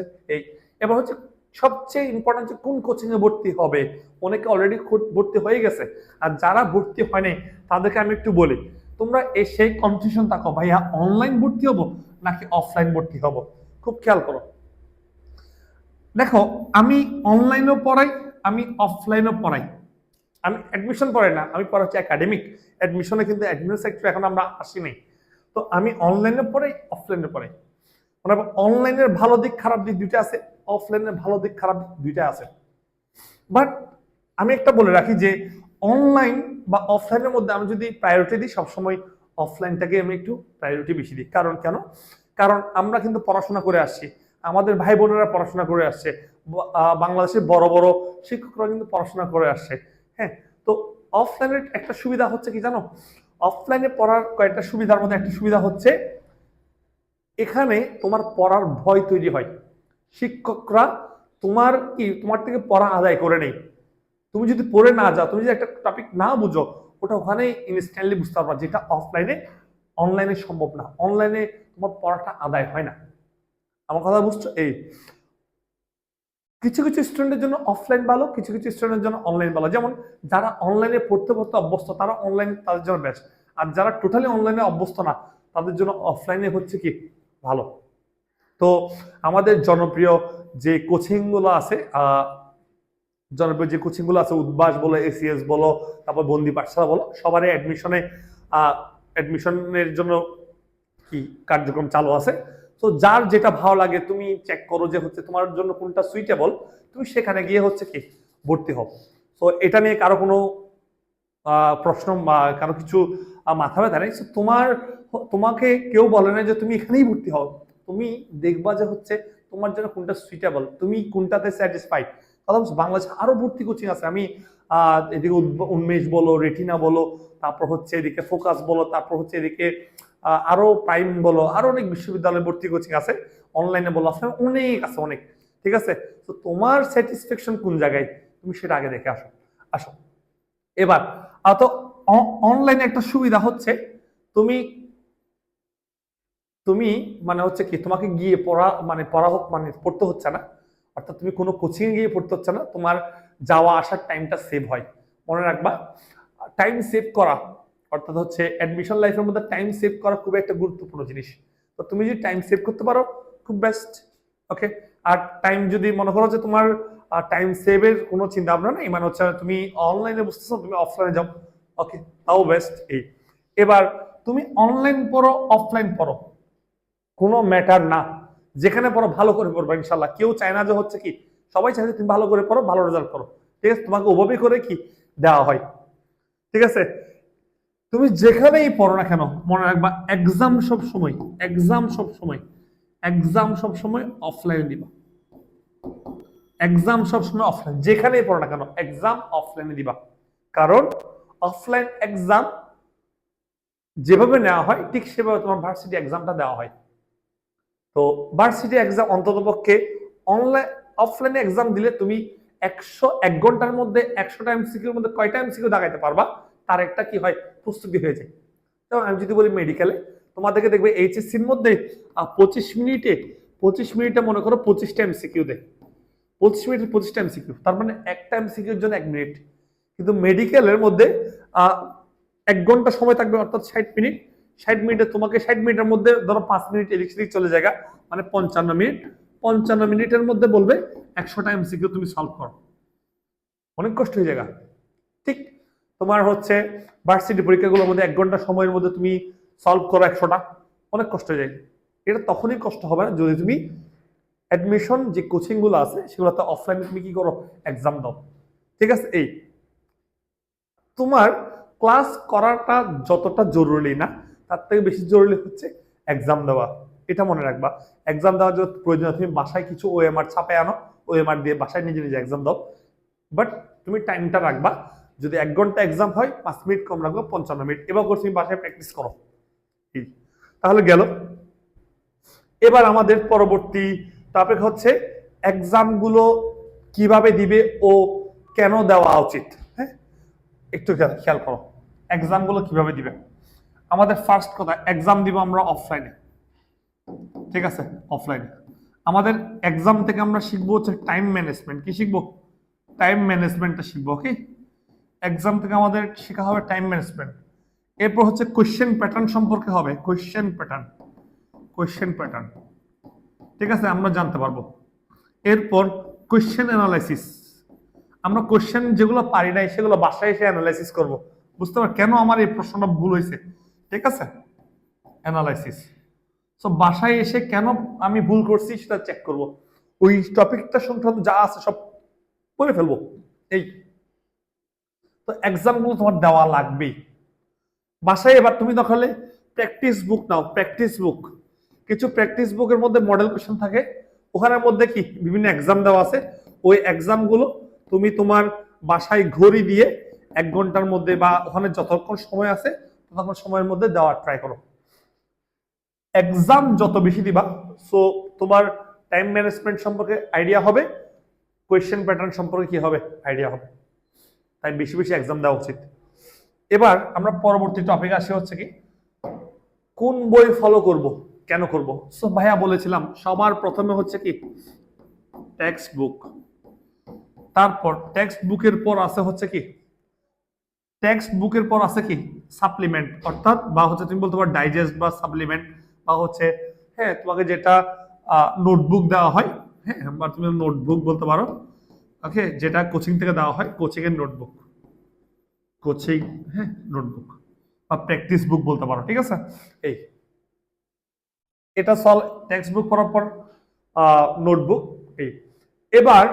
A: এবার হচ্ছে সবচেয়ে ইম্পর্টেন্ট যে কোন কোচিং এ ভর্তি হবে। অনেকে অলরেডি ভর্তি হয়ে গেছে, আর যারা ভর্তি হয় নাই তাদেরকে আমি একটু বলি, তোমরা সেই কনফিউশন থাকো ভাইয়া অনলাইন ভর্তি হবো নাকি অফলাইন ভর্তি হবো। খুব খেয়াল করো, দেখো আমি অনলাইনও পড়াই, আমি অফলাইনও পড়াই। আমি অ্যাডমিশন পড়াই না, আমি পড়া হচ্ছে একাডেমিক। অ্যাডমিশনে কিন্তু অ্যাডমিশন সেক্টর এখন আমরা আসি নাই। তো আমি অনলাইনে পড়াই, অফলাইনে পড়াই। মানে অনলাইনের ভালো দিক খারাপ দিক দুইটা আছে, অফলাইনের ভালো দিক খারাপ দিক দুইটা আছে। বাট আমি একটা বলে রাখি যে অনলাইন বা অফলাইনের মধ্যে আমি যদি প্রায়োরিটি দিই, সবসময় অফলাইনটাকে আমি একটু প্রায়োরিটি বেশি দিই। কারণ আমরা কিন্তু পড়াশোনা করে আসছি, আমাদের ভাই বোনেরা পড়াশোনা করে আসছে, বাংলাদেশের বড় বড় শিক্ষকরা কিন্তু পড়াশোনা করে আসছে। হ্যাঁ, তো অফলাইনের একটা সুবিধা হচ্ছে কি জানো, অফলাইনে পড়ার কয়েকটা সুবিধার মধ্যে একটা সুবিধা হচ্ছে এখানে তোমার পড়ার ভয় তৈরি হয়। শিক্ষকরা তোমার থেকে পড়া আদায় করে নেই। তুমি যদি পড়ে না যাও, তুমি যদি একটা টপিক না বুঝো, ওটা ওখানে ইনস্ট্যান্টলি বুঝতে পারবা, যেটা অনলাইনে সম্ভব না। অনলাইনে তোমার পড়াটা আদায় হয় না। আমার কথা বুঝছো? কিছু কিছু স্টুডেন্টের জন্য অফলাইন ভালো, কিছু কিছু স্টুডেন্টের জন্য অনলাইন ভালো। যেমন যারা অনলাইনে পড়তে অভ্যস্ত তারা অনলাইন তাদের জন্য বেস্ট, আর যারা টোটালি অনলাইনে অভ্যস্ত না তাদের জন্য অফলাইনে হচ্ছে কি ভালো। তো আমাদের জনপ্রিয় যে কোচিং গুলো আছে, উদ্ভাস বলো, এসিএস বলো, তারপর বন্দি পাঠশালা বলো, সবারই অ্যাডমিশনের জন্য কি কার্যক্রম চালু আছে। তো যার যেটা ভালো লাগে তুমি চেক করো যে হচ্ছে তোমার জন্য কোনটা সুইটেবল, তুমি সেখানে গিয়ে হচ্ছে কি ভর্তি হও। তো এটা নিয়ে কারো কোনো প্রশ্ন বা কারো কিছু মাথা ব্যথা নেই। তোমাকে কেউ বলে না যে তুমি এখানেই ভর্তি হও। তুমি দেখবা যে হচ্ছে তোমার জন্য কোনটা সুইটেবল, তুমি কোনটাতে স্যাটিসফাইড। কথা বলছো, বাংলাদেশে আরো ভর্তি কোচিং আছে। আমি এদিকে উন্মেষ বলো, রেটিনা বলো, তারপর হচ্ছে এদিকে ফোকাস বলো, তারপর হচ্ছে এদিকে আরো প্রাইম বলো, আরো অনেক বিশ্ববিদ্যালয়ে ভর্তি কোচিং আছে, অনলাইনে বলো, অফলাইনে অনেক আছে, অনেক। ঠিক আছে, তো তোমার স্যাটিসফ্যাকশন কোন জায়গায় তুমি সেটা আগে দেখে আসো। এবার তো অনলাইনে একটা সুবিধা হচ্ছে তুমি তুমি মানে হচ্ছে কি তোমাকে গিয়ে পড়তে হচ্ছে না, অর্থাৎ তুমি কোনো কোচিং এ গিয়ে পড়তে হচ্ছে না, তোমার যাওয়া আসার টাইমটা সেভ হয়। মনে রাখবা, টাইম সেভ করা অর্থাৎ হচ্ছে অ্যাডমিশন লাইফের মধ্যে টাইম সেভ করা খুব একটা গুরুত্বপূর্ণ জিনিস। তো তুমি যদি টাইম সেভ করতে পারো খুব বেস্ট। ওকে, আর টাইম যদি মনে করো যে তোমার টাইম সেভের কোনো চিন্তা ভাবনা নেই, মানে হচ্ছে তুমি অনলাইনে বুঝতেছো, তুমি অফলাইনে যাও, ওকে, তাও বেস্ট। এবার তুমি অনলাইন পড়ো অফলাইন পড়ো কোনো ম্যাটার না, যেখানে পড়ো ভালো করে পড়বা ইনশাল্লাহ। কেউ চায় না যে হচ্ছে কি, সবাই চায় যে তুমি ভালো করে পড়ো, ভালো রেজাল্ট করো। ঠিক আছে, তোমাকে ওভাবে করে কি দেওয়া হয়। ঠিক আছে, তুমি যেখানেই পড়ো না কেন মনে রাখবা এক্সাম সব সময় এক্সাম সবসময় অফলাইনে দিবা, এক্সাম সবসময় অফলাইন, যেখানেই পড়ো না কেন এক্সাম অফলাইনে দিবা। কারণ অফলাইন এক্সাম যেভাবে নেওয়া হয় ঠিক সেভাবে তোমার ভার্সিটি এক্সামটা দেওয়া হয়। তো ভার্সিটি এক্সাম অন্ততপক্ষে অনলাইন অফলাইনে এক্সাম দিলে তুমি 1 ঘন্টার মধ্যে 100টা এমসিকিউর মধ্যে কয়টা এমসিকিউ দাগাইতে পারবা তার একটা কি হয় প্রস্তুতি হয়ে যায়। যেমন আমি যদি বলি মেডিকেলে তোমাদেরকে দেখবে এইচএসসির মধ্যে 25 মিনিটে মনে করো 25টা এমসিকিউ দেয়, 25 মিনিটের 25টা এমসিকিউ, তার মানে একটা এমসিকিউর জন্য 1 মিনিট। কিন্তু মেডিকেলের মধ্যে 1 ঘন্টা সময় থাকবে, অর্থাৎ 60 মিনিট। 60 মিনিটে তোমাকে 60 মিনিটের মধ্যে ধরো 5 মিনিট ইলেকট্রিক চলে যায়, মানে 55 মিনিট। 55 মিনিটের মধ্যে বলবে 100টা এমসিকিউ তুমি সলভ করো, অনেক কষ্ট হয়ে যায়। ঠিক তোমার হচ্ছে ভার্সিটি পরীক্ষাগুলোর মধ্যে 1 ঘন্টা সময়ের মধ্যে তুমি সলভ করো 100টা, অনেক কষ্ট হয়ে যায়। এটা তখনই কষ্ট হবে না যদি তুমি অ্যাডমিশন যে কোচিং গুলো আছে সেগুলোতে অফলাইনে তুমি কি করো এক্সাম দাও। ঠিক আছে, এই তোমার ক্লাস করাটা যতটা জরুরি না তার থেকে বেশি জরুরি হচ্ছে এক্সাম দেওয়া, এটা মনে রাখবা। এক্সাম দেওয়ার জন্য প্রয়োজন তুমি বাসায় কিছু ওএমআর ছাপে আনো, ওএমআর দিয়ে বাসায় নিজে নিজে এক্সাম দাও, বাট তুমি টাইমটা রাখবা। যদি 1 ঘন্টা এক্সাম হয় 5 মিনিট কম রাখবো, 55 মিনিট। এবার করে তুমি বাসায় প্র্যাকটিস করো। তাহলে গেল। এবার আমাদের পরবর্তী টপিক হচ্ছে এক্সাম গুলো কিভাবে দিবে ও কেন দেওয়া উচিত। হ্যাঁ, একটু খেয়াল করো এক্সাম গুলো কিভাবে দিবে। আমাদের ফার্স্ট কথা, এক্সাম দিব আমরা অফলাইনে, ঠিক আছে, অফলাইনে। আমাদের এক্সাম থেকে আমরা শিখবো হচ্ছে টাইম ম্যানেজমেন্ট। কি শিখবো? টাইম ম্যানেজমেন্টটা শিখবো। ওকে, এক্সাম থেকে আমাদের শেখা হবে টাইম ম্যানেজমেন্ট। এরপর হচ্ছে কোয়েশ্চেন প্যাটার্ন সম্পর্কে হবে, কোয়েশ্চেন প্যাটার্ন, কোয়েশ্চেন প্যাটার্ন, ঠিক আছে, আমরা জানতে পারবো। এরপর কোয়েশ্চেন অ্যানালাইসিস, আমরা কোয়েশ্চেন যেগুলো পারি নাই সেগুলো বাসায় এসে অ্যানালাইসিস করব, বুঝতে পারো কেন আমার এই প্রশ্নটা ভুল হয়েছে, ঠিক আছে, অ্যানালাইসিস। সো বাসায় এসে কেন আমি ভুল করছি সেটা চেক করব, ওই টপিকটা সংক্রান্ত যা আছে সব পড়ে ফেলবো। এই তো এক্সাম গুলো তোমার দেওয়া লাগবেই বাসায়। এবার তুমি তাহলে প্র্যাকটিস বুক নাও, প্র্যাকটিস বুক। কিছু প্র্যাকটিস বুকের মধ্যে মডেল কোশ্চেন থাকে, ওখানের মধ্যে কি বিভিন্ন এক্সাম দেওয়া আছে। ওই এক্সাম গুলো তুমি তোমার বাসায় ঘড়ি দিয়ে 1 ঘন্টার মধ্যে বা ওখানে যতক্ষণ সময় আছে ততক্ষণ সময়ের মধ্যে দেওয়ার ট্রাই করো। এক্সাম যত বেশি দিবা সো তোমার টাইম ম্যানেজমেন্ট সম্পর্কে আইডিয়া হবে, কোয়েশ্চেন প্যাটার্ন সম্পর্কে কি হবে আইডিয়া হবে। তাই বেশি বেশি এক্সাম দেওয়া উচিত। এবার আমরা পরবর্তী টপিক আসি হচ্ছে কি কোন বই ফলো করব, কেন করব। সো ভাইয়া বলেছিলাম সবার প্রথমে হচ্ছে কি টেক্সট বুক, তারপর টেক্সট বুকের পর আছে হচ্ছে কি টেক্সট বুকের পর আছে কি সাপ্লিমেন্ট, অর্থাৎ বা হচ্ছে তুমি বলতে পারো ডাইজেস্ট বা সাপ্লিমেন্ট বা হচ্ছে হ্যাঁ তোমাকে যেটা নোটবুক দেওয়া হয়, হ্যাঁ বা তুমি নোটবুক বলতে পারো। ওকে, যেটা কোচিং থেকে দেওয়া হয়, কোচিং এর নোটবুক, কোচিং হ্যাঁ নোটবুক বা প্র্যাকটিস বুক বলতে পারো, ঠিক আছে। এই এটা টেক্সট বুক পড়ার পর নোটবুক। এই এবার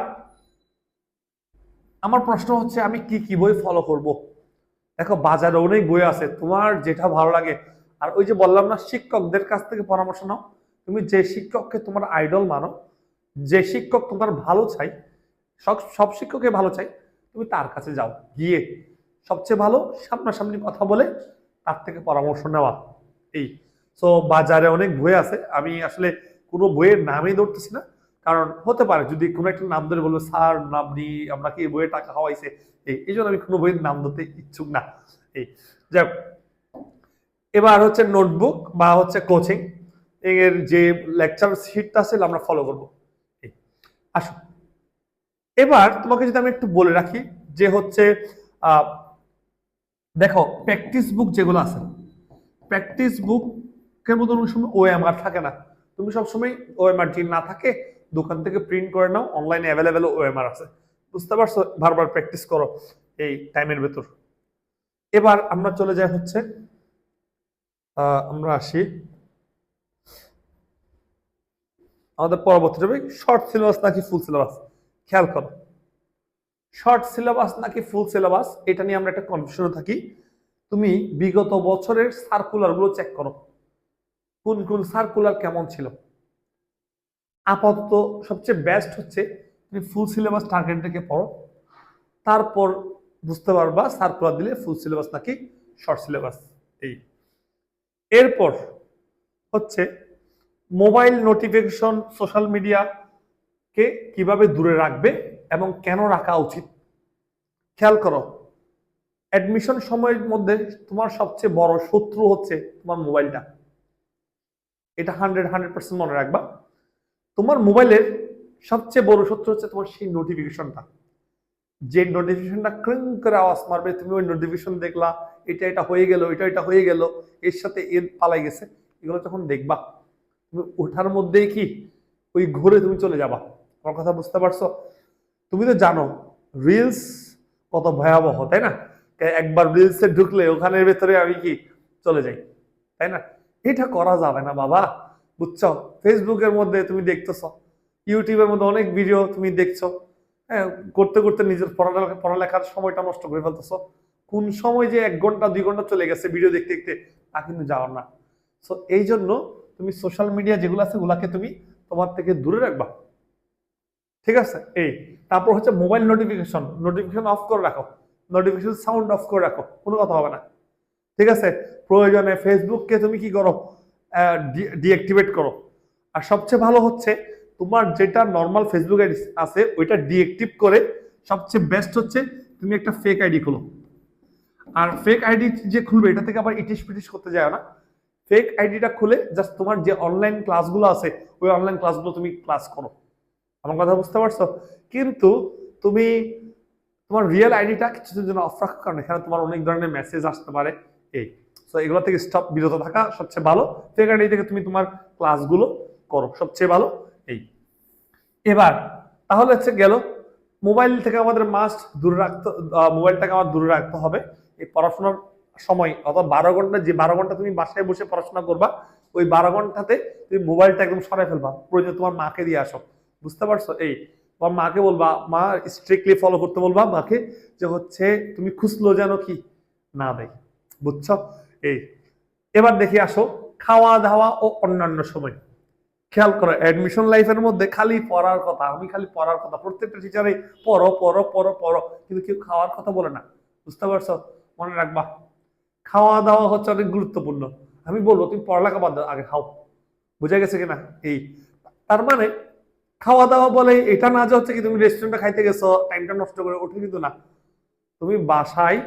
A: আমার প্রশ্ন হচ্ছে আমি কি কি বই ফলো করব। দেখো বাজারে অনেক বই আছে, তোমার যেটা ভালো লাগে। আর ওই যে বললাম না শিক্ষকদের কাছ থেকে পরামর্শ নাও, তুমি যে শিক্ষককে তোমার আইডল মানো, যে শিক্ষক তোমার ভালো চাই, সব সব শিক্ষককে ভালো চাই, তুমি তার কাছে যাও, গিয়ে সবচেয়ে ভালো সামনাসামনি কথা বলে তার থেকে পরামর্শ নেওয়া। এই তো বাজারে অনেক বই আছে, আমি আসলে কোনো বইয়ের নামই ধরতেছি না, কারণ হতে পারে যদি কোনো একটা নাম ধরে বলবো স্যার আপনি আপনাকে এই বইয়ের টাকা খাওয়াইছে, এই জন্য আমি কোনো বইয়ের নাম ধরতে ইচ্ছুক না। এই যাক, এবার হচ্ছে নোটবুক বা হচ্ছে কোচিং এর যে লেকচার শিটটা আছে আমরা ফলো করবো। আসো এবার তোমাকে যদি আমি একটু বলে রাখি যে হচ্ছে দেখো প্র্যাকটিস বুক যেগুলো আছে, প্র্যাকটিস বুকের মধ্যে অনেক সময় ওএমআর থাকে না। তুমি সবসময় ওএমআর যদি না থাকে দোকান থেকে প্রিন্ট করে নাও, অনলাইনে অ্যাভেলেবেল ওএমআর আছে, বুঝতে পারছো, বারবার প্র্যাকটিস করো এই টাইমের ভেতর। এবার আমরা চলে যাই হচ্ছে আমরা আসি আমাদের পরবর্তী টপিক শর্ট সিলেবাস নাকি ফুল সিলেবাস। খেয়াল করো শর্ট সিলেবাস নাকি ফুল সিলেবাস এটা নিয়ে আমরা একটা কনফিউশনে থাকি। তুমি বিগত বছরের সার্কুলার গুলো চেক করো, কোন কোন সার্কুলার কেমন ছিল। আপাতত সবচেয়ে বেস্ট হচ্ছে তুমি ফুল সিলেবাস টার্গেট রেখে পড়ো, তারপর বুঝতে পারবা সার্কুলার দিলে ফুল সিলেবাস নাকি শর্ট সিলেবাস। এই এরপর হচ্ছে মোবাইল নোটিফিকেশন, সোশ্যাল মিডিয়াকে কিভাবে দূরে রাখবে এবং কেন রাখা উচিত। খেয়াল করো, অ্যাডমিশন সময়ের মধ্যে তোমার সবচেয়ে বড় শত্রু হচ্ছে তোমার মোবাইলটা। এটা 100% মনে রাখবা। তোমার মোবাইলের সবচেয়ে বড় শত্রু হচ্ছে তোমার সেই নোটিফিকেশনটা। যে নোটিফিকেশনটা ক্রিং করে আওয়াজ মারবে, তুমি ওই নোটিফিকেশন দেখলা, এটা হয়ে গেল, এটা হয়ে গেল, এর সাথে এর পালাই গেছে, এগুলো যখন দেখবা তুমি ওঠার মধ্যেই কি ওই ঘুরে তুমি চলে যাবা। আমার কথা বুঝতে পারছো? তুমি তো জানো রিলস কত ভয়াবহ, তাই না? একবার রিলসে ঢুকলে ওখানের ভেতরে আমি কি চলে যাই, তাই না? এটা করা যাবে না বাবা, বুঝছো? ফেসবুকের মধ্যে তুমি দেখতেছ, ইউটিউবের মধ্যে অনেক ভিডিও তুমি দেখছো, হ্যাঁ, করতে করতে নিজের পড়ালেখার সময়টা নষ্ট করে ফেলতেছ। কোন সময় যে 1 ঘন্টা 2 ঘন্টা চলে গেছে ভিডিও দেখতে দেখতে তা কিন্তু যাওয়ার না। সো এই জন্য তুমি সোশ্যাল মিডিয়া যেগুলো আছে ওগুলাকে তুমি তোমার থেকে দূরে রাখবা, ঠিক আছে? এই তারপর হচ্ছে মোবাইল নোটিফিকেশন অফ করে রাখো, নোটিফিকেশন সাউন্ড অফ করে রাখো, কোনো কথা হবে না, ঠিক আছে? প্রয়োজনে ফেসবুককে তুমি কি করো, ডিঅ্যাক্টিভেট করো। আর সবচেয়ে ভালো হচ্ছে তোমার যেটা নর্মাল ফেসবুক আইডি আছে ওইটা ডিঅ্যাক্টিভ করে সবচেয়ে বেস্ট হচ্ছে তুমি একটা ফেক আইডি খোলো। আর ফেক আইডি যে খুলবে এটা থেকে আবার ইটিস পিটিস করতে যায় না। ফেক আইডিটা খুলে জাস্ট তোমার যে অনলাইন ক্লাসগুলো আছে ওই অনলাইন ক্লাসগুলো তুমি ক্লাস করো। আমার কথা বুঝতে পারছো? কিন্তু তুমি তোমার রিয়েল আইডিটা কিছুদিন জন্য অফ রাখার কারণে এখানে তোমার অনেক ধরনের মেসেজ আসতে পারে। এই সো এগুলো থেকে স্টপ, বিরত থাকা সবচেয়ে ভালো। ফেক আইডি থেকে তুমি তোমার ক্লাসগুলো করো, সবচেয়ে ভালো। এই এবার তাহলে হচ্ছে গেল মোবাইল থেকে আমাদের মাস্ট দূরে রাখতে, মোবাইলটাকে আমার দূরে রাখতে হবে এই পড়াশোনার সময়। অথবা 12 ঘন্টা, যে 12 ঘন্টা তুমি বাসায় বসে পড়াশোনা করবা ওই 12 ঘন্টাতে তুমি মোবাইলটা একদম সরাই ফেলবা, প্রয়োজন তোমার মাকে দিয়ে আসো, বুঝতে পারছো? এই তোমার মাকে বলবা, মা স্ট্রিক্টলি ফলো করতে বলবা মাকে, যে হচ্ছে তুমি খুঁজলো যেন কি না দেয়, বুঝছো? এই এবার দেখি আসো খাওয়া দাওয়া ও অন্যান্য সময়। খেয়াল করো অ্যাডমিশন লাইফের মধ্যে খালি পড়ার কথা, আমি খালি পড়ার কথা, প্রত্যেকটা টিচারে পড়ো পড়ো পড়ো পড়ো, কিন্তু কেউ খাওয়ার কথা বলে না, বুঝতে পারছো? মনে রাখবা খাওয়া দাওয়া হচ্ছে অনেক গুরুত্বপূর্ণ। আমি বলবো তুমি পড়ালেখা বাদ দাও, আগে খাও। বুঝা গেছে কিনা? এই তার মানে খাওয়া দাওয়া বলে এটা না যে হচ্ছে কি তুমি রেস্টুরেন্টে খাইতে গেছো টাইমটা নষ্ট করে, ওঠে কিন্তু না। তুমি বাসায়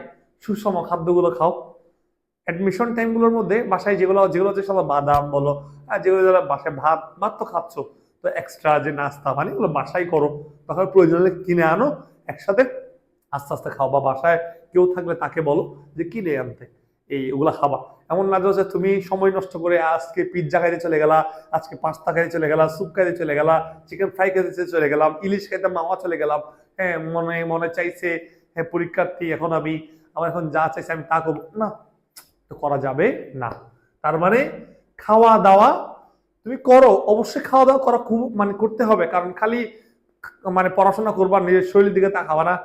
A: সুষম খাদ্যগুলো খাও। অ্যাডমিশন টাইমগুলোর মধ্যে বাসায় যেগুলো যেগুলো হচ্ছে সব বাদাম বলো, আর যেগুলো যারা বাসায় ভাত ভাত তো খাচ্ছ, তো এক্সট্রা যে নাস্তা মানে এগুলো বাসায় করো, তখন প্রয়োজন হলে কিনে আনো, একসাথে আস্তে আস্তে খাও, বা বাসায় কেউ থাকলে তাকে বলো যে কিনে আনতে, এই ওগুলা খাবা। এমন না যে তুমি সময় নষ্ট করে আজকে পিৎজা খাইতে চলে গেলা, আজকে পাস্তা খাইতে চলে গেলা, স্যুপ খাইতে চলে গেলা, চিকেন ফ্রাই খাইতে চলে গেলাম, ইলিশ খাইতে মামা চলে গেলাম, হ্যাঁ মনে মনে চাইছে হ্যাঁ পরীক্ষার্থী এখন আমি, আমার এখন যা চাইছে আমি তা করবো না, তো করা যাবে না। তার মানে খাওয়া দাওয়া তুমি করো, অবশ্যই খাওয়া দাওয়া করা খুব মানে করতে হবে, কারণ খালি মানে পড়াশোনা করবা নিজের শরীরের দিকে তাকাবা না,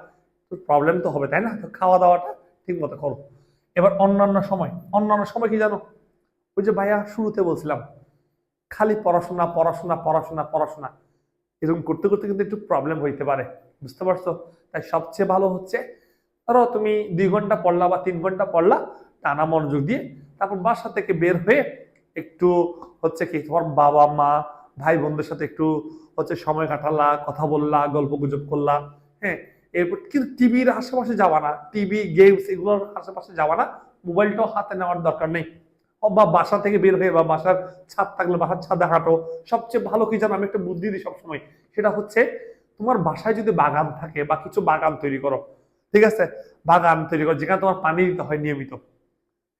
A: তো প্রবলেম তো হবে, তাই না? তো খাওয়া দাওয়াটা ঠিক মতো করো। এবার অন্যান্য সময় কি জানো, ওই যে ভাইয়া শুরুতে বলছিলাম খালি পড়াশোনা পড়াশোনা পড়াশোনা পড়াশোনা, এরকম করতে করতে কিন্তু একটু প্রবলেম হইতে পারে, বুঝতে পারছো? তাই সবচেয়ে ভালো হচ্ছে ধরো তুমি 2 ঘন্টা পড়লা বা 3 ঘন্টা পড়লা টানা মনোযোগ দিয়ে, তারপর বাসা থেকে বের হয়ে একটু হচ্ছে কি তোমার বাবা মা ভাই বোনদের সাথে একটু হচ্ছে সময় কাটালা, কথা বললা, গল্প গুজব করলা, হ্যাঁ। এরপর কিন্তু টিভির আশেপাশে যাবা না, টিভি গেমস এগুলোর আশেপাশে যাবা না, মোবাইলটাও হাতে নেওয়ার দরকার নেই। বা বাসা থেকে বের হয়ে বা বাসার ছাদ থাকলে বাসার ছাদে হাঁটো। সবচেয়ে ভালো কি জানো, আমি একটা বুদ্ধি দিই সবসময়, সেটা হচ্ছে তোমার বাসায় যদি বাগান থাকে বা কিছু বাগান তৈরি করো, ঠিক আছে? বাগান তৈরি করো যেখানে তোমার পানি দিতে হয় নিয়মিত,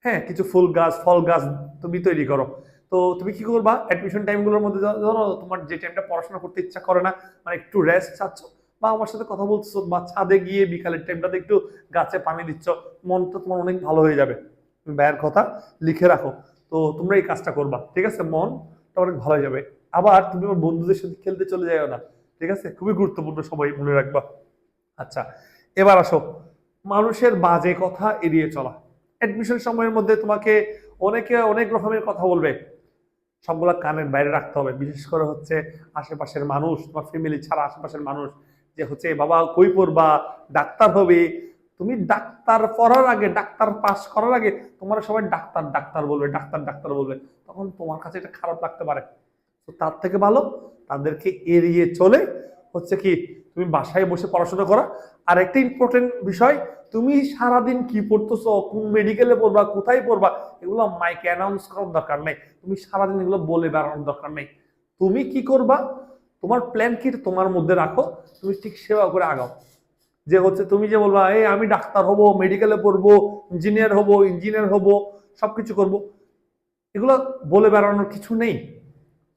A: হ্যাঁ, কিছু ফুল গাছ ফল গাছ তুমি তৈরি করো। তো তুমি কি করবা, অ্যাডমিশন টাইমগুলোর মধ্যে ধরো তোমার যে টাইমটা পড়াশোনা করতে ইচ্ছা করে না, মানে একটু রেস্ট চাচ্ছ, বা আমার সাথে কথা বলছো, বা ছাদে গিয়ে বিকালের টাইমটাতে একটু গাছে পানি দিচ্ছ, মনটা তোমার অনেক ভালো হয়ে যাবে। তুমি ভাইয়ের কথা লিখে রাখো, তো তোমরা এই কাজটা করবা, ঠিক আছে? মনটা অনেক ভালো হয়ে যাবে। আবার তুমি আমার বন্ধুদের সাথে খেলতে চলে যাও না, ঠিক আছে? খুবই গুরুত্বপূর্ণ, সবাই মনে রাখবা। আচ্ছা, এবার আসো মানুষের বাজে কথা এড়িয়ে চলা। অ্যাডমিশন সময়ের মধ্যে তোমাকে অনেকে অনেক রকমের কথা বলবে, সবগুলা কানের বাইরে রাখতে হবে। বিশেষ করে হচ্ছে আশেপাশের মানুষ, তোমার ফ্যামিলি ছাড়া আশেপাশের মানুষ যে হচ্ছে বাবা কই পড়বা, ডাক্তার হবে, তুমি ডাক্তার পড়ার আগে, ডাক্তার পাস করার আগে তোমার সবাই ডাক্তার ডাক্তার বলবে, ডাক্তার ডাক্তার বলবে, তখন তোমার কাছে এটা খারাপ লাগতে পারে। তো তার থেকে ভালো তাদেরকে এড়িয়ে চলে হচ্ছে কি তুমি বাসায় বসে পড়াশোনা করা। আর একটা ইম্পর্টেন্ট বিষয়, তুমি সারাদিন কি পড়তেছো, কোন মেডিকেলে পড়বা, কোথায় পড়বা, এগুলো মাইকে অ্যানাউন্স করার দরকার নেই। তুমি সারাদিন এগুলো বলে বেড়ানোর দরকার নেই। তুমি কি করবা, তোমার প্ল্যান কি তোমার মধ্যে রাখো, তুমি ঠিক সেবা করে আগাও। যে হচ্ছে তুমি যে বলবা এই আমি ডাক্তার হব, মেডিকেলে পড়বো, ইঞ্জিনিয়ার হব, সবকিছু করব, এগুলো বলে বেড়ানোর কিছু নেই।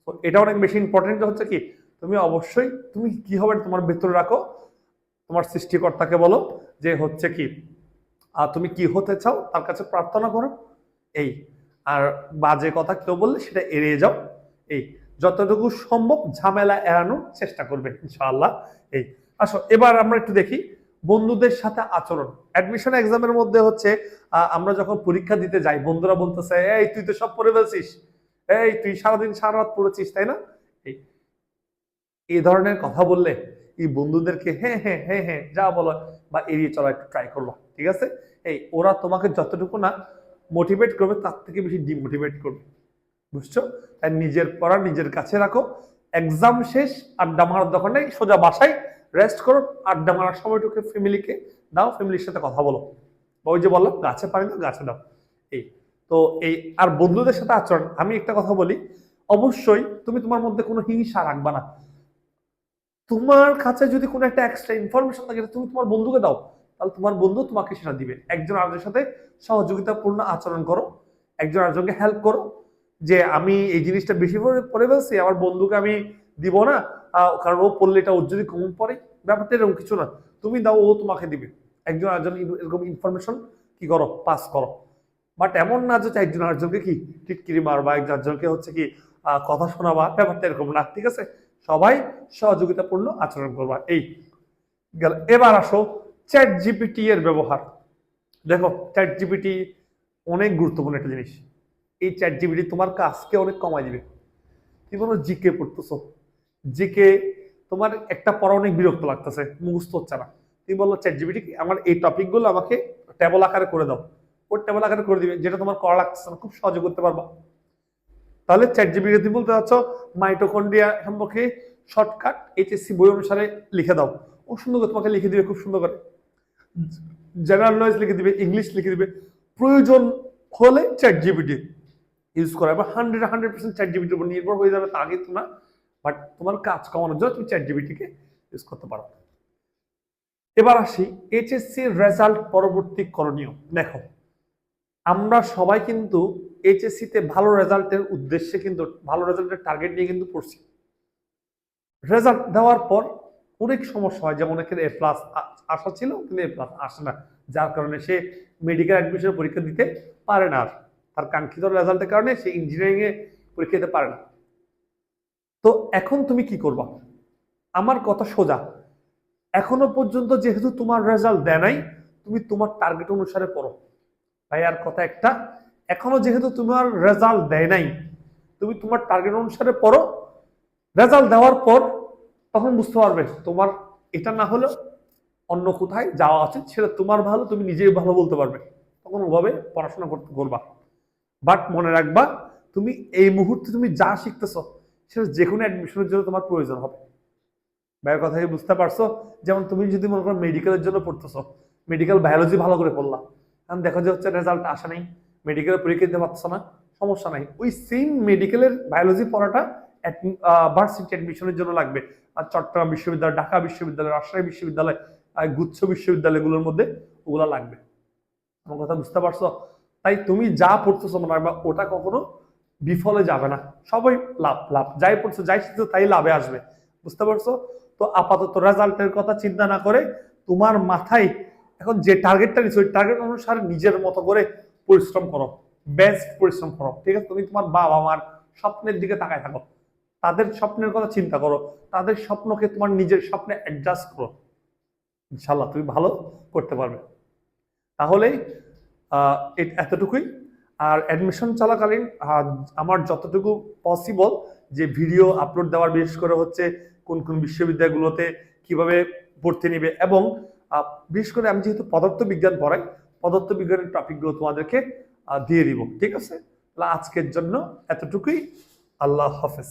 A: তো এটা অনেক বেশি ইম্পর্টেন্ট হচ্ছে কি তুমি অবশ্যই তুমি কি হবে তোমার ভেতরে রাখো, তোমার সৃষ্টিকর্তাকে বলো যে হচ্ছে কি তুমি কি হতে চাও, তার কাছে প্রার্থনা করো। এই আর বাজে কথা কেউ বললে সেটা এড়িয়ে যাও। এই যতটুকু সম্ভব ঝামেলা এড়ানোর চেষ্টা করবে ইনশাআল্লাহ। এই আসো এবার আমরা একটু দেখি বন্ধুদের সাথে আচরণ। অ্যাডমিশন এক্সামের মধ্যে হচ্ছে আমরা যখন পরীক্ষা দিতে যাই, বন্ধুরা বলতেছে এই তুই তো সব পড়ে ফেলছিস, এই তুই সারাদিন সারা রাত পড়েছিস, তাই না? এই ধরনের কথা বললে এই বন্ধুদেরকে হ্যাঁ হ্যাঁ হ্যাঁ হ্যাঁ যা বলো বা এড়িয়ে চলা একটু ট্রাই করবা, ঠিক আছে? এই ওরা তোমাকে যতটুকু না মোটিভেট করবে তার থেকে বেশি ডিমোটিভেট করবে, বুঝছো? তাই নিজের পড়া নিজের কাছে রাখো। এক্সাম শেষ, আড্ডা মারার দরকার নেই, সোজা বাসায় রেস্ট করো। আড্ডা মারার সময়টুকু ফ্যামিলিকে দাও, ফ্যামিলির সাথে কথা বলো। বা ওই যে বললাম গাছে পানি দাও, গাছে দাও। এই তো এই আর বন্ধুদের সাথে আচরণ, আমি একটা কথা বলি, অবশ্যই তুমি তোমার মধ্যে কোনো হিংসা রাখবা না। তোমার কাছে যদি কোনো একটা এক্সট্রা ইনফরমেশন থাকে তুমি তোমার বন্ধুকে দাও, তাহলে তোমার বন্ধু তোমাকে সেটা দিবে। একজন আরেকজনের সাথে সহযোগিতাপূর্ণ আচরণ করো, একজন আরেকজনকে হেল্প করো। যে আমি এই জিনিসটা বেশি পড়ে ফেলছি, আমার বন্ধুকে আমি দিব না, কারণ ও পড়লে এটা ওর যদি কমন পড়ে, ব্যাপারটা এরকম কিছু না। তুমি দাও, ও তোমাকে দিবে। একজন আরেকজন এরকম ইনফরমেশন কি করো, পাস করো। বাট এমন না যে একজন আরেকজনকে কি টিটকিরি মারবা, একজন আরেকজনকে হচ্ছে কি কথা শোনাবা, ব্যাপারটা এরকম না, ঠিক আছে? সবাই সহযোগিতাপূর্ণ আচরণ করবা। এই গেল। এবার আসো চ্যাট জিপিটি এর ব্যবহার। দেখো চ্যাট জিপিটি অনেক গুরুত্বপূর্ণ একটা জিনিস। এই চ্যাট জিপিটি তোমার কাজকে অনেক কমাই দিবে। তুমি বলো জিকে পড়তেছো, জিকে তোমার একটা পড়া অনেক বিরক্ত লাগতেছে, মুখস্থ হচ্ছে না, তুমি বললো চ্যাট জিপিটি আমার এই টপিকগুলো আমাকে টেবল আকারে করে দাও, ওর টেবল আকারে করে দিবে, যেটা তোমার করা লাগতেছে না, খুব সহজে করতে পারবা। তাহলে চ্যাট জিপিটি তুমি বলতে চাচ্ছ মাইটোকন্ড্রিয়া সম্পর্কে শর্টকাট এইচএসসি বই অনুসারে লিখে দাও, ও সুন্দর করে তোমাকে লিখে দিবে, খুব সুন্দর করে। জেনারেল নলেজ লিখে দিবে, ইংলিশ লিখে দিবে। প্রয়োজন হলে চ্যাট জিপিটি ইউজ করা, এবার 100% চ্যাট জিপিটির উপর নির্ভর হয়ে যাবে তা কিন্তু না, বাট তোমার কাজ কমানোর জন্য তুমি চ্যাট জিপিটিকে ইউজ করতে পারো। এবার আসি এইচএসসি রেজাল্ট পরবর্তী করণীয়। দেখো আমরা সবাই কিন্তু এইচএসসি তে ভালো রেজাল্টের উদ্দেশ্যে কিন্তু ভালো রেজাল্টের টার্গেট নিয়ে কিন্তু পড়ছি। রেজাল্ট দেওয়ার পর অনেক সমস্যা হয়, যেমন অনেকের এ প্লাস আশা ছিল কিন্তু এ প্লাস আসে না, যার কারণে সে মেডিকেল অ্যাডমিশনের পরীক্ষা দিতে পারে না, তার কাঙ্ক্ষিত রেজাল্টের কারণে সে ইঞ্জিনিয়ারিং এ পরীক্ষা দিতে পারে না। তো এখন তুমি কি করবা? আমার কথা সোজা, এখনো পর্যন্ত যেহেতু তোমার রেজাল্ট দেয় নাই, তুমি তোমার টার্গেট অনুসারে পড়ো। ভাই আর কথা একটা, এখনো যেহেতু তোমার রেজাল্ট দেয় নাই, তুমি তোমার টার্গেট অনুসারে পড়ো। রেজাল্ট দেওয়ার পর তখন বুঝতে পারবে তোমার এটা না হলে অন্য কোথায় যাওয়া উচিত, সেটা তোমার ভালো, তুমি নিজেই ভালো বলতে পারবে, তখন ওভাবে পড়াশোনা করবা। বাট মনে রাখবা, তুমি এই মুহূর্তে তুমি যা শিখতেছ সেটা যে কোনো অ্যাডমিশনের জন্য তোমার প্রয়োজন হবে। ভাইয়ের কথা কি বুঝতে পারছো? যেমন তুমি যদি মনে করো মেডিকেলের জন্য পড়তেছ, মেডিকেল বায়োলজি ভালো করে পড়লা, কারণ দেখো যে হচ্ছে রেজাল্ট আসা নেই, মেডিকেলের পরীক্ষা দিতে পারছো না, সমস্যা নাই, ওই সেম মেডিকেলের বায়োলজি পড়াটা ভার্সিটি অ্যাডমিশনের জন্য লাগবে। আর চট্টগ্রাম বিশ্ববিদ্যালয়, ঢাকা বিশ্ববিদ্যালয়, রাজশাহী বিশ্ববিদ্যালয়, গুচ্ছ বিশ্ববিদ্যালয়গুলোর মধ্যে ওগুলা লাগবে। আমার কথা বুঝতে পারছো? তাই তুমি যা পড়তেছো মনে রাখবা ওটা কখনো বিফলে যাবে না, সবাই লাভ লাভ, যাই পড়ছো যাই শিখছো তাই লাভে আসবে, বুঝতে পারছো? তো আপাতত রেজাল্টের কথা চিন্তা না করে তোমার মাথায় এখন যে টার্গেটটা নিচ্ছ ওই টার্গেট অনুসারে নিজের মতো করে পরিশ্রম করো, বেস্ট পরিশ্রম করো, ঠিক আছে? তুমি তোমার বাবা মার স্বপ্নের দিকে তাকায় থাকো, তাদের স্বপ্নের কথা চিন্তা করো, তাদের স্বপ্নকে তোমার নিজের স্বপ্নে অ্যাডজাস্ট করো, ইনশাল্লাহ তুমি ভালো করতে পারবে। তাহলেই এতটুকুই। আর অ্যাডমিশন চলাকালীন আমার যতটুকু পসিবল যে ভিডিও আপলোড দেওয়ার, বিশেষ করে হচ্ছে কোন কোন বিশ্ববিদ্যালয়গুলোতে কিভাবে ভর্তি নিবে, এবং বিশেষ করে আমি যেহেতু পদার্থবিজ্ঞান পড়াই, পদার্থবিজ্ঞানের টপিকগুলো তোমাদেরকে দিয়ে দিব। ঠিক আছে, তাহলে আজকের জন্য এতটুকুই। আল্লাহ হাফেজ।